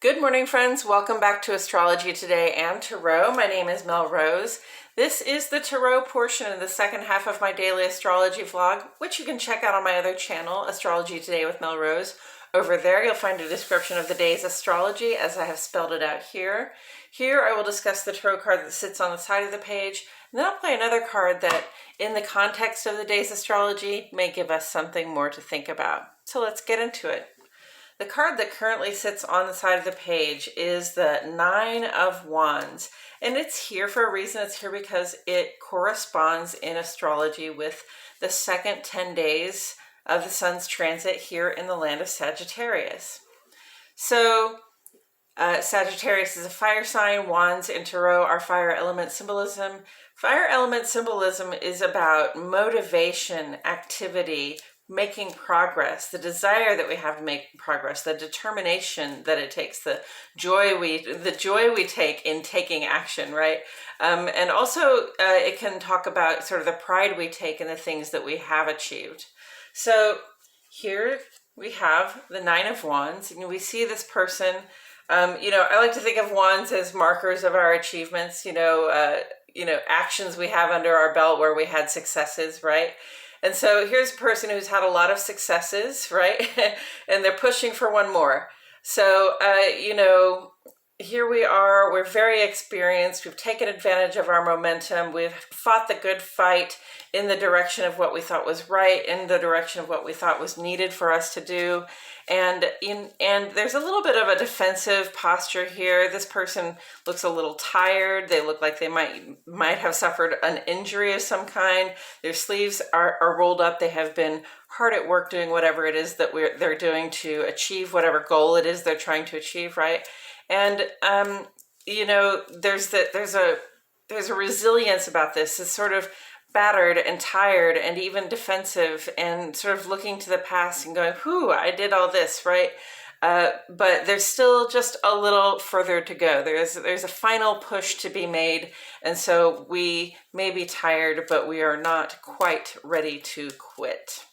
Good morning, friends. Welcome back to Astrology Today and Tarot. My name is Mel Rose. This is the Tarot portion of the second half of my daily astrology vlog, which you can check out on my other channel, Astrology Today with Mel Rose. Over there, you'll find a description of the day's astrology as I have spelled it out here. Here, I will discuss the tarot card that sits on the side of the page, and then I'll play another card that, in the context of the day's astrology, may give us something more to think about. So let's get into it. The card that currently sits on the side of the page is the Nine of Wands, and it's here for a reason. It's here because it corresponds in astrology with the second 10 days of the sun's transit here in the land of Sagittarius. So Sagittarius is a fire sign. Wands in Tarot are fire element symbolism. Fire element symbolism is about motivation, activity, making progress, the desire that we have to make progress, the determination that it takes, the joy we take in taking action, right? And also it can talk about sort of the pride we take in the things that we have achieved. So here we have the Nine of Wands, and we see this person. I like to think of wands as markers of our achievements. Actions we have under our belt where we had successes, right? And so here's a person who's had a lot of successes, right? And they're pushing for one more. So, here we are, we're very experienced, we've taken advantage of our momentum, we've fought the good fight in the direction of what we thought was right, in the direction of what we thought was needed for us to do. And there's a little bit of a defensive posture here. This person looks a little tired. They look like they might have suffered an injury of some kind. Their sleeves are rolled up. They have been hard at work doing whatever it is that they're doing to achieve whatever goal it is they're trying to achieve, right? And there's a resilience about this. It's sort of battered and tired and even defensive and sort of looking to the past and going, whew, I did all this, right? But there's still just a little further to go. There's a final push to be made. And so we may be tired, but we are not quite ready to quit.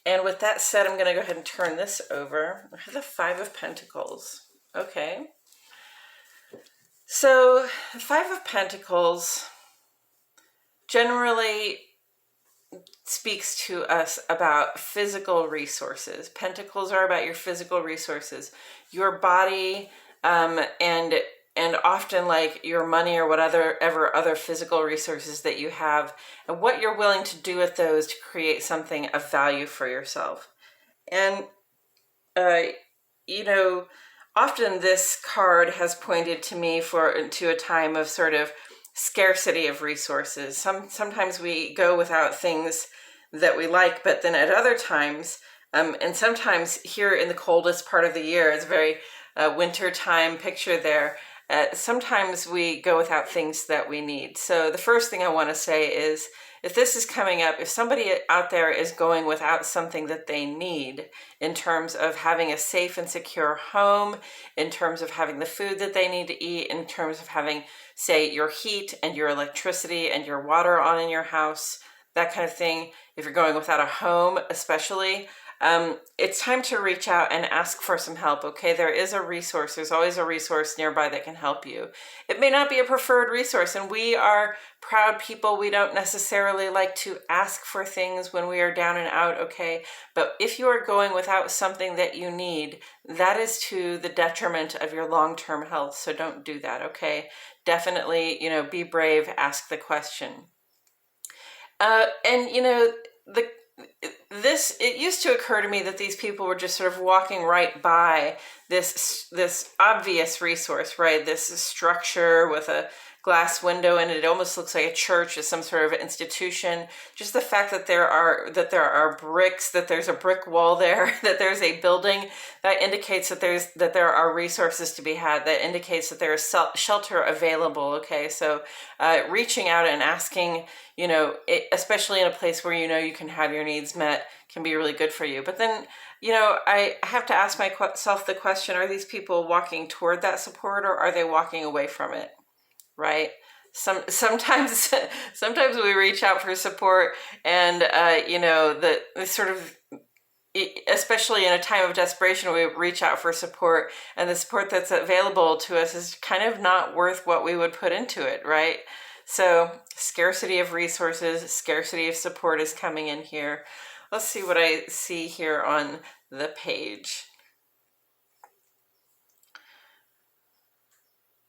And with that said, I'm going to go ahead and turn this over. I have the Five of Pentacles. Okay. So the Five of Pentacles generally speaks to us about physical resources. Pentacles are about your physical resources, your body, and often like your money or whatever other physical resources that you have, and what you're willing to do with those to create something of value for yourself. And often this card has pointed to me to a time of sort of scarcity of resources. Sometimes we go without things that we like, but then at other times, and sometimes here in the coldest part of the year, it's a very winter time picture there. Sometimes we go without things that we need. So the first thing I want to say is, if this is coming up, if somebody out there is going without something that they need in terms of having a safe and secure home, in terms of having the food that they need to eat, in terms of having, say, your heat and your electricity and your water on in your house, that kind of thing, if you're going without a home especially, it's time to reach out and ask for some help, okay? There is a resource. There's always a resource nearby that can help you. It may not be a preferred resource, and we are proud people. We don't necessarily like to ask for things when we are down and out, okay? But if you are going without something that you need, that is to the detriment of your long-term health, so don't do that, okay? Definitely, be brave, ask the question. It used to occur to me that these people were just sort of walking right by this obvious resource, right? This structure with a glass window in it. It almost looks like a church or some sort of institution. Just the fact that there are bricks, that there's a brick wall there, that there's a building, that indicates that there are resources to be had. That indicates that there is shelter available. Okay, so reaching out and asking, especially in a place where you can have your needs met, can be really good for you. But then, I have to ask myself the question: are these people walking toward that support, or are they walking away from it? Right? Sometimes we reach out for support, and the sort of especially in a time of desperation, we reach out for support, and the support that's available to us is kind of not worth what we would put into it, right? So scarcity of resources, scarcity of support is coming in here. Let's see what I see here on the page.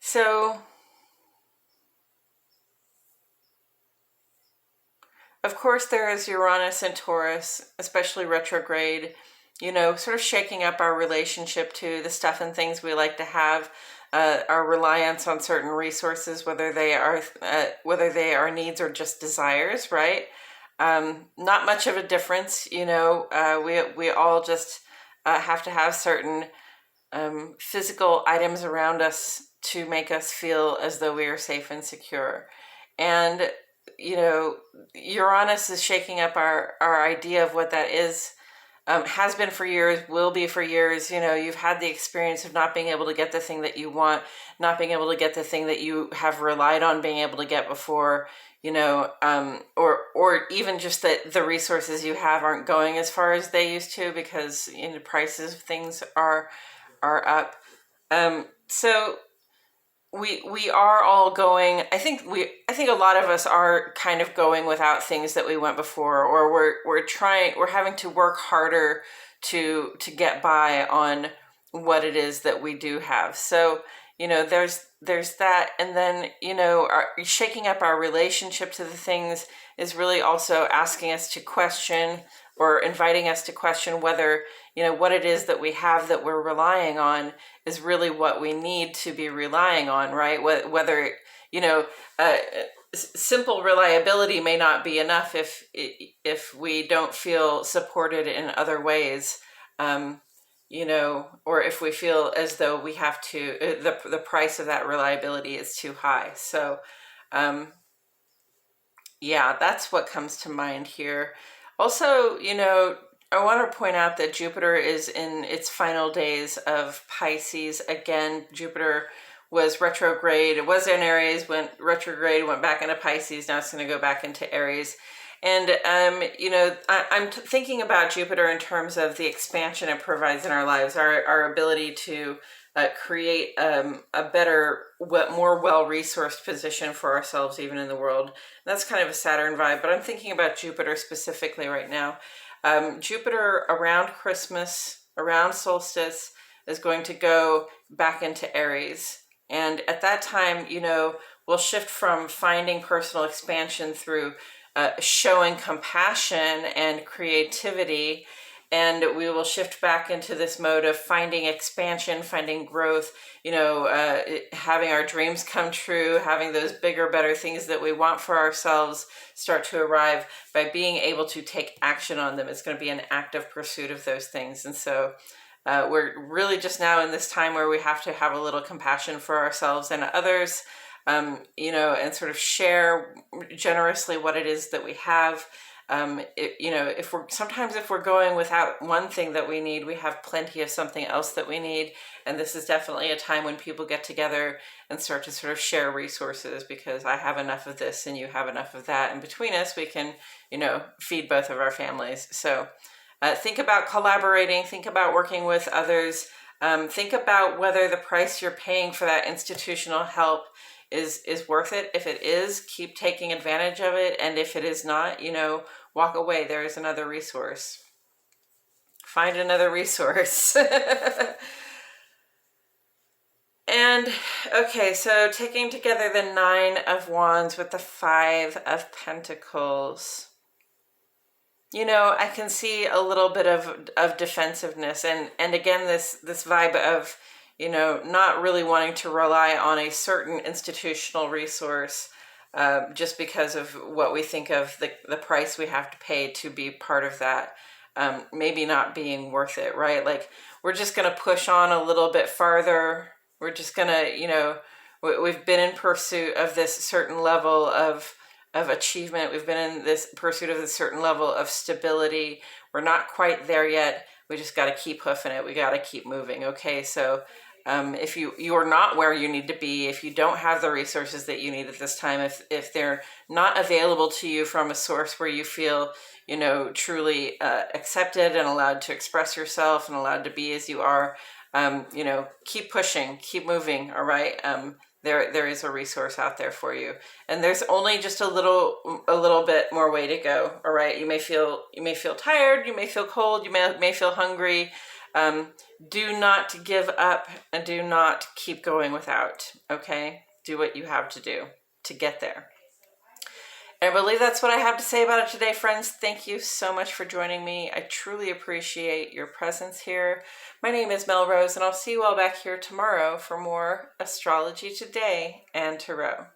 So, of course, there is Uranus and Taurus, especially retrograde, sort of shaking up our relationship to the stuff and things we like to have, our reliance on certain resources, whether they are needs or just desires, right? Not much of a difference, we all just have to have certain physical items around us to make us feel as though we are safe and secure. And, Uranus is shaking up our idea of what that is. Has been for years, will be for years. You've had the experience of not being able to get the thing that you want, not being able to get the thing that you have relied on being able to get before, or even just that the resources you have aren't going as far as they used to because the prices of things are up. So we are all going. I think a lot of us are kind of going without things that we went before, or we're having to work harder to get by on what it is that we do have. So there's that, and then shaking up our relationship to the things is really also asking us to question, or inviting us to question whether what it is that we have that we're relying on is really what we need to be relying on, right? Whether simple reliability may not be enough if we don't feel supported in other ways, or if we feel as though we have to, the price of that reliability is too high. So yeah, that's what comes to mind here. Also, I want to point out that Jupiter is in its final days of Pisces. Again, Jupiter was retrograde. It was in Aries, went retrograde, went back into Pisces. Now it's going to go back into Aries. And, I'm thinking about Jupiter in terms of the expansion it provides in our lives, our ability to create a better, more well-resourced position for ourselves, even in the world. That's kind of a Saturn vibe, but I'm thinking about Jupiter specifically right now. Jupiter around Christmas, around solstice, is going to go back into Aries. And at that time, we'll shift from finding personal expansion through showing compassion and creativity, and we will shift back into this mode of finding expansion, finding growth, having our dreams come true, having those bigger, better things that we want for ourselves start to arrive by being able to take action on them. It's going to be an active pursuit of those things. And so we're really just now in this time where we have to have a little compassion for ourselves and others, and sort of share generously what it is that we have. If we're going without one thing that we need, we have plenty of something else that we need. And this is definitely a time when people get together and start to sort of share resources, because I have enough of this and you have enough of that. And between us, we can, feed both of our families. So think about collaborating, think about working with others, think about whether the price you're paying for that institutional help is worth it. If it is, keep taking advantage of it. And if it is not, walk away. There is another resource. Find another resource. And okay, so taking together the 9 of Wands with the 5 of Pentacles, I can see a little bit of defensiveness, and again this vibe of not really wanting to rely on a certain institutional resource just because of what we think of the price we have to pay to be part of that, maybe not being worth it, right? Like, we're just going to push on a little bit farther. We're just going to, we've been in pursuit of this certain level of achievement. We've been in this pursuit of a certain level of stability. We're not quite there yet. We just got to keep hoofing it. We got to keep moving. Okay, so If you are not where you need to be, if you don't have the resources that you need at this time, if they're not available to you from a source where you feel, truly accepted and allowed to express yourself and allowed to be as you are, keep pushing, keep moving. All right. There is a resource out there for you, and there's only just a little bit more way to go. All right. You may feel tired. You may feel cold. You may feel hungry. Do not give up and do not keep going without. Okay. Do what you have to do to get there. And I believe that's what I have to say about it today, friends. Thank you so much for joining me. I truly appreciate your presence here. My name is Mel Rose, and I'll see you all back here tomorrow for more Astrology Today and Tarot.